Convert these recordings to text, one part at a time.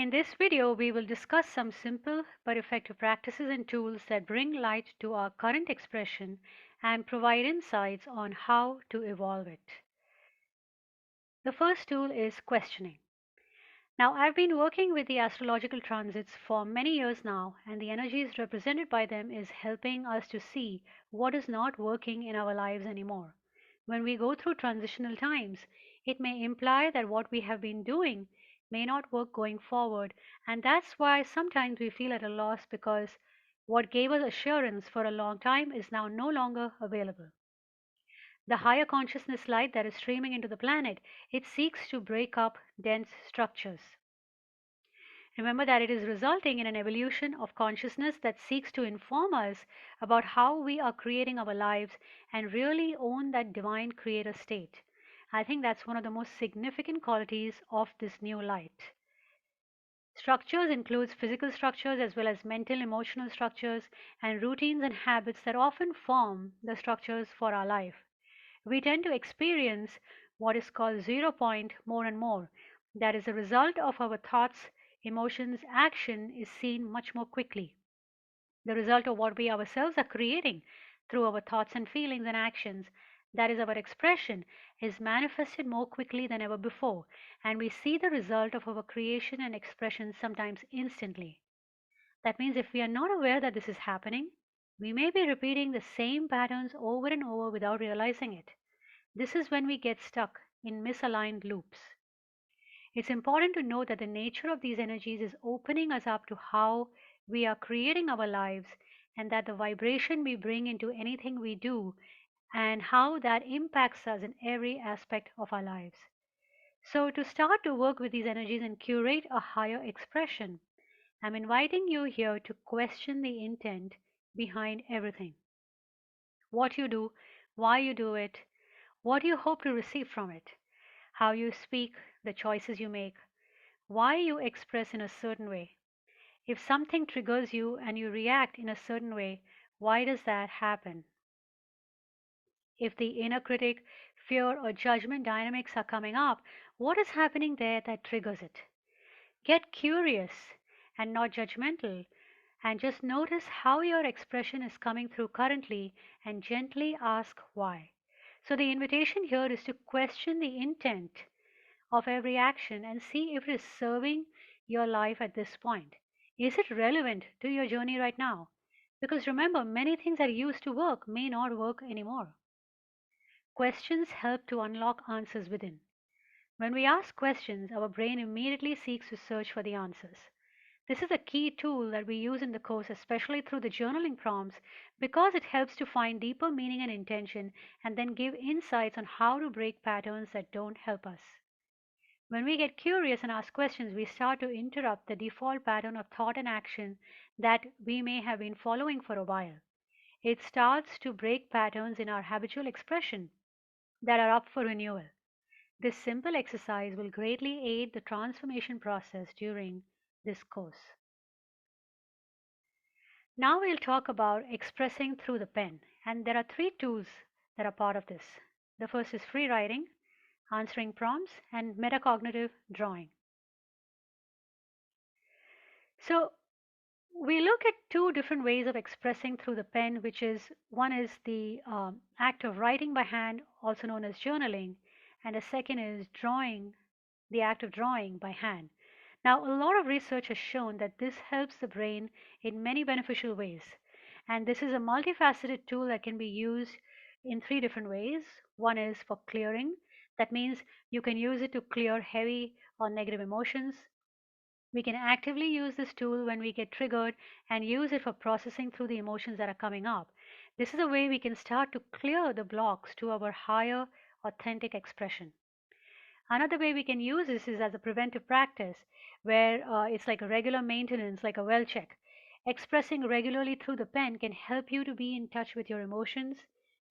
In this video, we will discuss some simple but effective practices and tools that bring light to our current expression and provide insights on how to evolve it. The first tool is questioning. Now, I've been working with the astrological transits for many years now, and the energies represented by them is helping us to see what is not working in our lives anymore. When we go through transitional times, it may imply that what we have been doing may not work going forward, and that's why sometimes we feel at a loss because what gave us assurance for a long time is now no longer available. The higher consciousness light that is streaming into the planet, it seeks to break up dense structures. Remember that it is resulting in an evolution of consciousness that seeks to inform us about how we are creating our lives and really own that divine creator state. I think that's one of the most significant qualities of this new light. Structures includes physical structures as well as mental, emotional structures and routines and habits that often form the structures for our life. We tend to experience what is called 0 point more and more. That is a result of our thoughts, emotions, action is seen much more quickly. The result of what we ourselves are creating through our thoughts and feelings and actions, that is our expression, is manifested more quickly than ever before, and we see the result of our creation and expression sometimes instantly. That means if we are not aware that this is happening, we may be repeating the same patterns over and over without realizing it. This is when we get stuck in misaligned loops. It's important to know that the nature of these energies is opening us up to how we are creating our lives and that the vibration we bring into anything we do and how that impacts us in every aspect of our lives. So, to start to work with these energies and curate a higher expression, I'm inviting you here to question the intent behind everything. What you do, why you do it, what you hope to receive from it, how you speak, the choices you make, why you express in a certain way. If something triggers you and you react in a certain way, why does that happen? If the inner critic, fear, or judgment dynamics are coming up, what is happening there that triggers it? Get curious and not judgmental, and just notice how your expression is coming through currently and gently ask why. So, the invitation here is to question the intent of every action and see if it is serving your life at this point. Is it relevant to your journey right now? Because remember, many things that used to work may not work anymore. Questions help to unlock answers within. When we ask questions, our brain immediately seeks to search for the answers. This is a key tool that we use in the course, especially through the journaling prompts, because it helps to find deeper meaning and intention and then give insights on how to break patterns that don't help us. When we get curious and ask questions, we start to interrupt the default pattern of thought and action that we may have been following for a while. It starts to break patterns in our habitual expression that are up for renewal. This simple exercise will greatly aid the transformation process during this course. Now we'll talk about expressing through the pen, and there are three tools that are part of this. The first is free writing, answering prompts, and metacognitive drawing. So we look at two different ways of expressing through the pen, which is one is the act of writing by hand, also known as journaling, and the second is drawing, the act of drawing by hand. Now, a lot of research has shown that this helps the brain in many beneficial ways. And this is a multifaceted tool that can be used in three different ways. One is for clearing, that means you can use it to clear heavy or negative emotions. We can actively use this tool when we get triggered and use it for processing through the emotions that are coming up. This is a way we can start to clear the blocks to our higher, authentic expression. Another way we can use this is as a preventive practice where it's like a regular maintenance, like a well check. Expressing regularly through the pen can help you to be in touch with your emotions,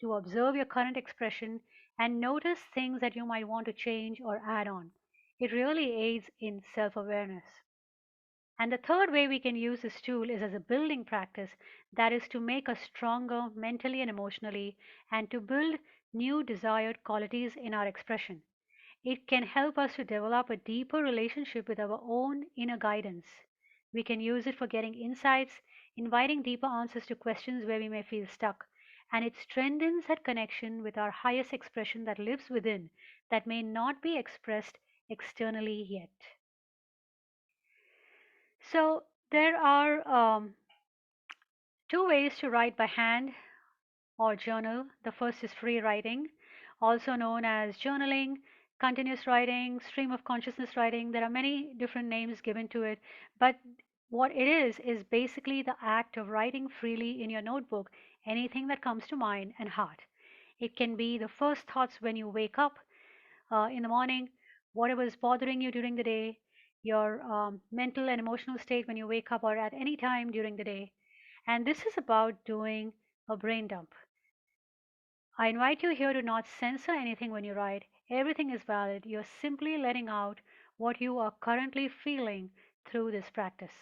to observe your current expression, and notice things that you might want to change or add on. It really aids in self awareness. And the third way we can use this tool is as a building practice, that is to make us stronger mentally and emotionally and to build new desired qualities in our expression. It can help us to develop a deeper relationship with our own inner guidance. We can use it for getting insights, inviting deeper answers to questions where we may feel stuck, and it strengthens that connection with our highest expression that lives within, that may not be expressed externally yet. So, there are two ways to write by hand or journal. The first is free writing, also known as journaling, continuous writing, stream of consciousness writing. There are many different names given to it, but what it is basically the act of writing freely in your notebook anything that comes to mind and heart. It can be the first thoughts when you wake up in the morning, whatever is bothering you during the day, your mental and emotional state when you wake up or at any time during the day. And this is about doing a brain dump. I invite you here to not censor anything when you write. Everything is valid. You're simply letting out what you are currently feeling through this practice.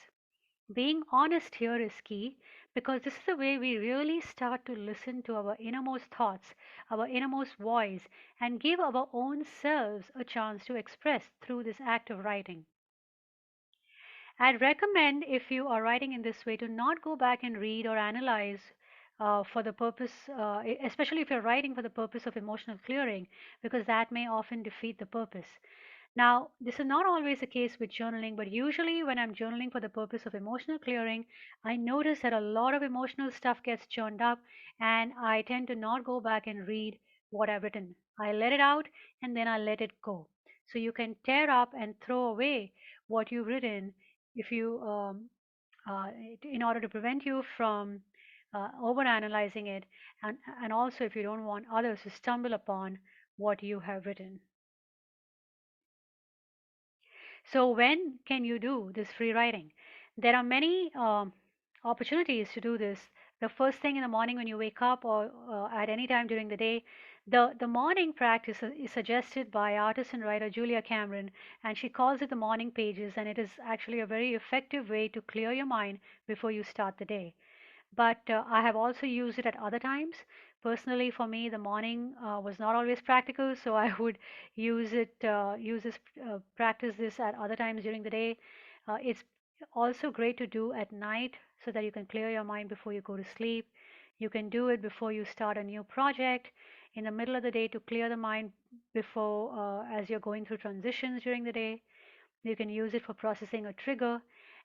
Being honest here is key because this is the way we really start to listen to our innermost thoughts, our innermost voice, and give our own selves a chance to express through this act of writing. I'd recommend, if you are writing in this way, to not go back and read or analyze for the purpose, especially if you're writing for the purpose of emotional clearing, because that may often defeat the purpose. Now, this is not always the case with journaling, but usually when I'm journaling for the purpose of emotional clearing, I notice that a lot of emotional stuff gets churned up, and I tend to not go back and read what I've written. I let it out and then I let it go. So you can tear up and throw away what you've written if you uh, in order to prevent you from over analyzing it, and also if you don't want others to stumble upon what you have written. So when can you do this free writing? There are many opportunities to do this. The first thing in the morning when you wake up, or at any time during the day. The morning practice is suggested by artist and writer Julia Cameron, and she calls it the morning pages, and it is actually a very effective way to clear your mind before you start the day. But I have also used it at other times. Personally, for me, the morning was not always practical, so I would practice this at other times during the day. It's also great to do at night so that you can clear your mind before you go to sleep. You can do it before you start a new project, in the middle of the day to clear the mind before, as you're going through transitions during the day. You can use it for processing a trigger.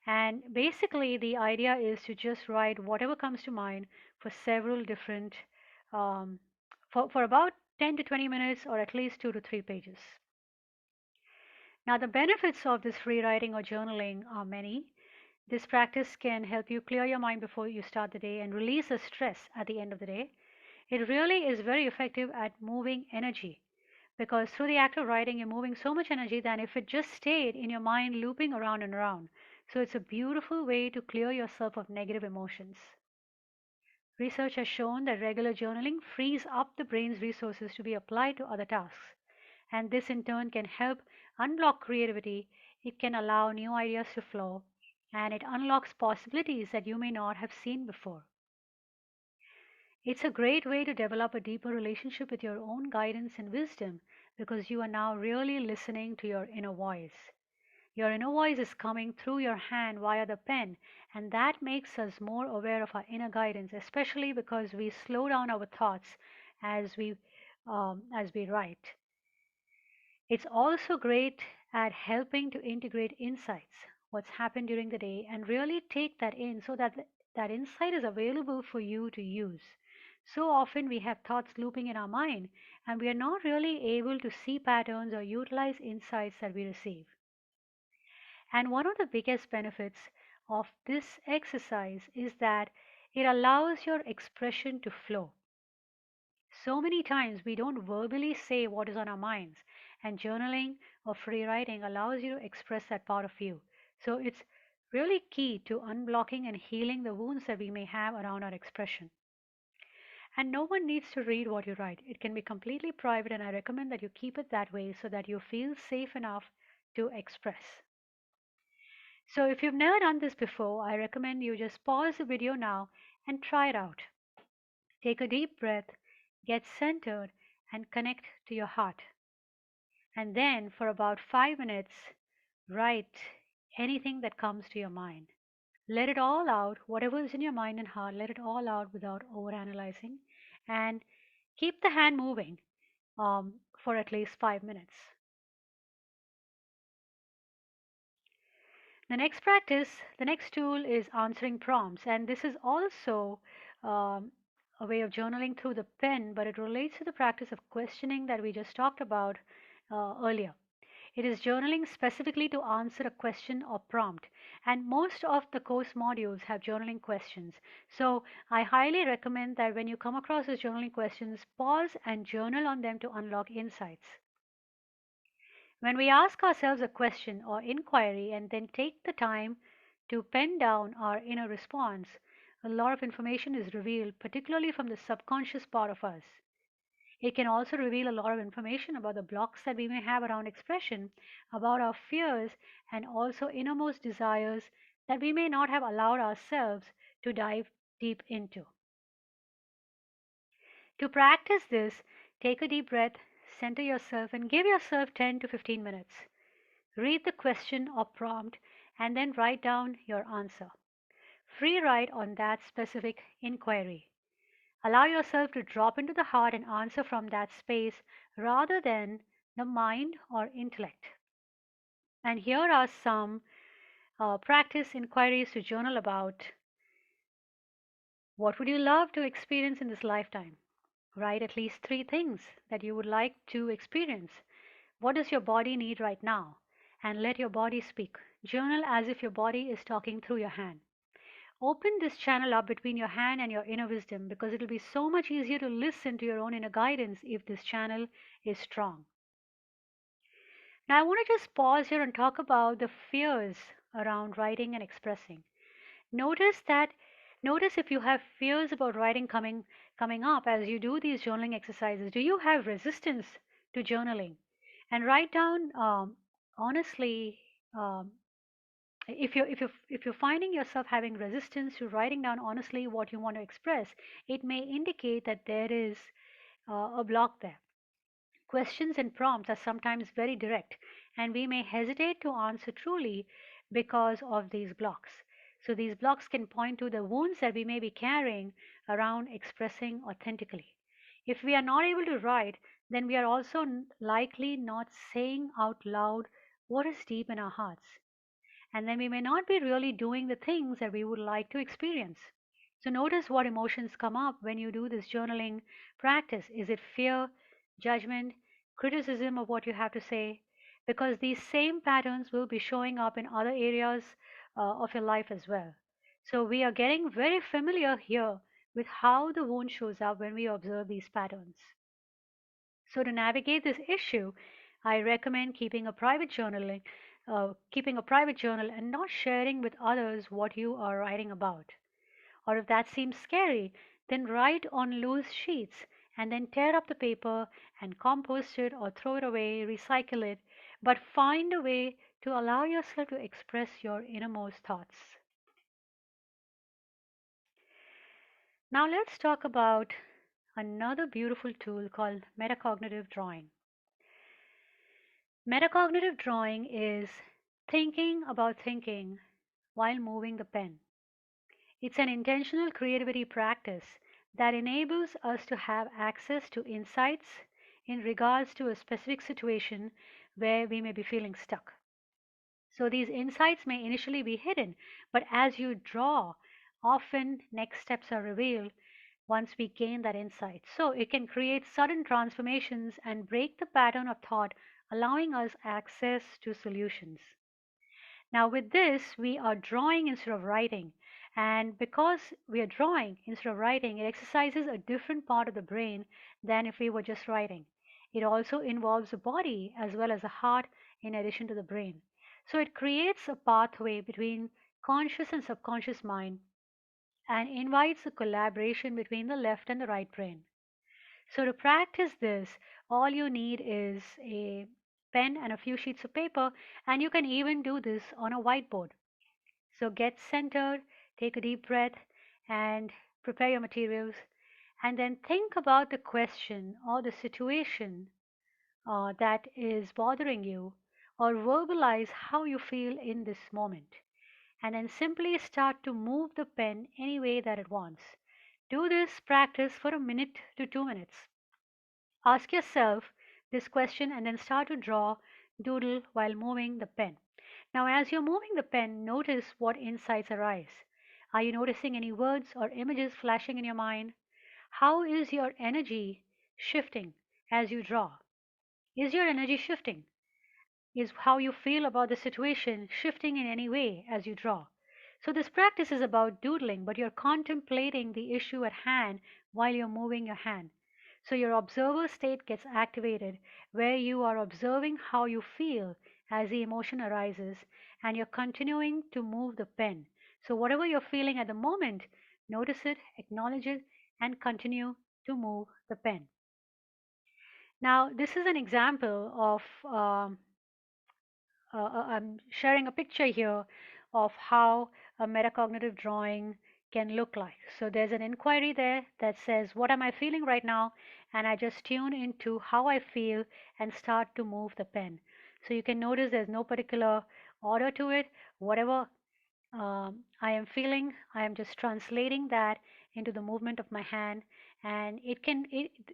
And basically, the idea is to just write whatever comes to mind for several different, um, for about 10 to 20 minutes or at least 2 to 3 pages. Now, the benefits of this free writing or journaling are many. This practice can help you clear your mind before you start the day and release the stress at the end of the day. It really is very effective at moving energy because through the act of writing, you're moving so much energy than if it just stayed in your mind looping around and around. So it's a beautiful way to clear yourself of negative emotions. Research has shown that regular journaling frees up the brain's resources to be applied to other tasks. And this in turn can help unlock creativity. It can allow new ideas to flow, and it unlocks possibilities that you may not have seen before. It's a great way to develop a deeper relationship with your own guidance and wisdom because you are now really listening to your inner voice. Your inner voice is coming through your hand via the pen, and that makes us more aware of our inner guidance, especially because we slow down our thoughts as we write. It's also great at helping to integrate insights, what's happened during the day, and really take that in so that that insight is available for you to use. So often we have thoughts looping in our mind, and we are not really able to see patterns or utilize insights that we receive. And one of the biggest benefits of this exercise is that it allows your expression to flow. So many times we don't verbally say what is on our minds, and journaling or free writing allows you to express that part of you. So it's really key to unblocking and healing the wounds that we may have around our expression. And no one needs to read what you write. It can be completely private, and I recommend that you keep it that way so that you feel safe enough to express. So if you've never done this before, I recommend you just pause the video now and try it out. Take a deep breath, get centered, and connect to your heart. And then for about 5 minutes, write anything that comes to your mind. Let it all out, whatever is in your mind and heart, let it all out without overanalyzing. And keep the hand moving for at least 5 minutes. The next tool is answering prompts, and this is also um, a way of journaling through the pen, but it relates to the practice of questioning that we just talked about earlier. It is journaling specifically to answer a question or prompt, and most of the course modules have journaling questions. So I highly recommend that when you come across these journaling questions, pause and journal on them to unlock insights. When we ask ourselves a question or inquiry and then take the time to pen down our inner response, a lot of information is revealed, particularly from the subconscious part of us. It can also reveal a lot of information about the blocks that we may have around expression, about our fears, and also innermost desires that we may not have allowed ourselves to dive deep into. To practice this, take a deep breath, center yourself, and give yourself 10 to 15 minutes. Read the question or prompt and then write down your answer. Free write on that specific inquiry. Allow yourself to drop into the heart and answer from that space rather than the mind or intellect. And here are some practice inquiries to journal about. What would you love to experience in this lifetime? Write at least three things that you would like to experience. What does your body need right now? And let your body speak. Journal as if your body is talking through your hand. Open this channel up between your hand and your inner wisdom because it will be so much easier to listen to your own inner guidance if this channel is strong. Now, I want to just pause here and talk about the fears around writing and expressing. Notice that, notice if you have fears about writing coming up as you do these journaling exercises. Do you have resistance to journaling? And write down honestly. If you're finding yourself having resistance to writing down honestly what you want to express, it may indicate that there is a block there. Questions and prompts are sometimes very direct, and we may hesitate to answer truly because of these blocks. So these blocks can point to the wounds that we may be carrying around expressing authentically. If we are not able to write, then we are also likely not saying out loud what is deep in our hearts, and then we may not be really doing the things that we would like to experience. So notice what emotions come up when you do this journaling practice. Is it fear, judgment, criticism of what you have to say? Because these same patterns will be showing up in other areas of your life as well. So we are getting very familiar here with how the wound shows up when we observe these patterns. So to navigate this issue, I recommend keeping a private journal and not sharing with others what you are writing about. Or if that seems scary, then write on loose sheets and then tear up the paper and compost it or throw it away, recycle it, but find a way to allow yourself to express your innermost thoughts. Now let's talk about another beautiful tool called metacognitive drawing. Metacognitive drawing is thinking about thinking while moving the pen. It's an intentional creativity practice that enables us to have access to insights in regards to a specific situation where we may be feeling stuck. So these insights may initially be hidden, but as you draw, often next steps are revealed once we gain that insight. So it can create sudden transformations and break the pattern of thought, allowing us access to solutions. Now, with this, we are drawing instead of writing. And because we are drawing instead of writing, it exercises a different part of the brain than if we were just writing. It also involves the body as well as the heart in addition to the brain. So it creates a pathway between conscious and subconscious mind and invites a collaboration between the left and the right brain. So to practice this, all you need is a pen and a few sheets of paper, and you can even do this on a whiteboard. So get centered, take a deep breath, and prepare your materials, and then think about the question or the situation that is bothering you, or verbalize how you feel in this moment, and then simply start to move the pen any way that it wants. Do this practice for a minute to 2 minutes. Ask yourself this question and then start to draw, doodle while moving the pen. Now, as you're moving the pen, notice what insights arise. Are you noticing any words or images flashing in your mind? How is your energy shifting as you draw? Is your energy shifting? Is how you feel about the situation shifting in any way as you draw? So, this practice is about doodling, but you're contemplating the issue at hand while you're moving your hand. So, your observer state gets activated where you are observing how you feel as the emotion arises and you're continuing to move the pen. So, whatever you're feeling at the moment, notice it, acknowledge it, and continue to move the pen. Now, this is an example of I'm sharing a picture here of how a metacognitive drawing can look like. So there's an inquiry there that says, what am I feeling right now? And I just tune into how I feel and start to move the pen. So you can notice there's no particular order to it. Whatever I am feeling, I am just translating that into the movement of my hand, and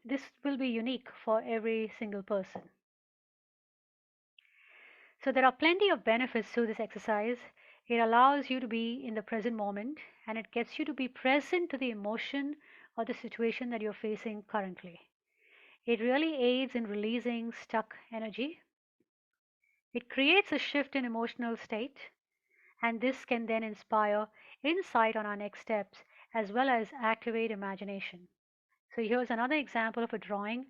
this will be unique for every single person. So there are plenty of benefits to this exercise. It allows you to be in the present moment and it gets you to be present to the emotion or the situation that you're facing currently. It really aids in releasing stuck energy. It creates a shift in emotional state, and this can then inspire insight on our next steps as well as activate imagination. So here's another example of a drawing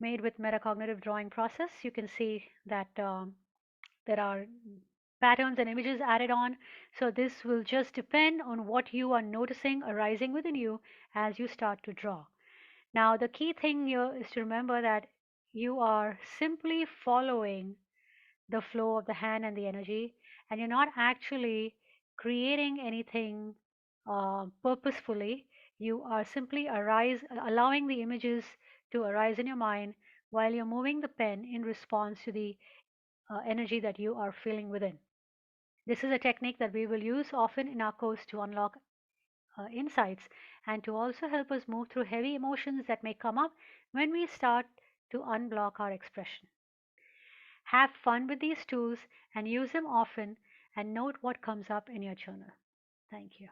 made with metacognitive drawing process. You can see that there are patterns and images added on. So this will just depend on what you are noticing arising within you as you start to draw. Now, the key thing here is to remember that you are simply following the flow of the hand and the energy, and you're not actually creating anything purposefully. You are simply allowing the images to arise in your mind while you're moving the pen in response to the energy that you are feeling within. This is a technique that we will use often in our course to unlock insights and to also help us move through heavy emotions that may come up when we start to unblock our expression. Have fun with these tools and use them often and note what comes up in your journal. Thank you.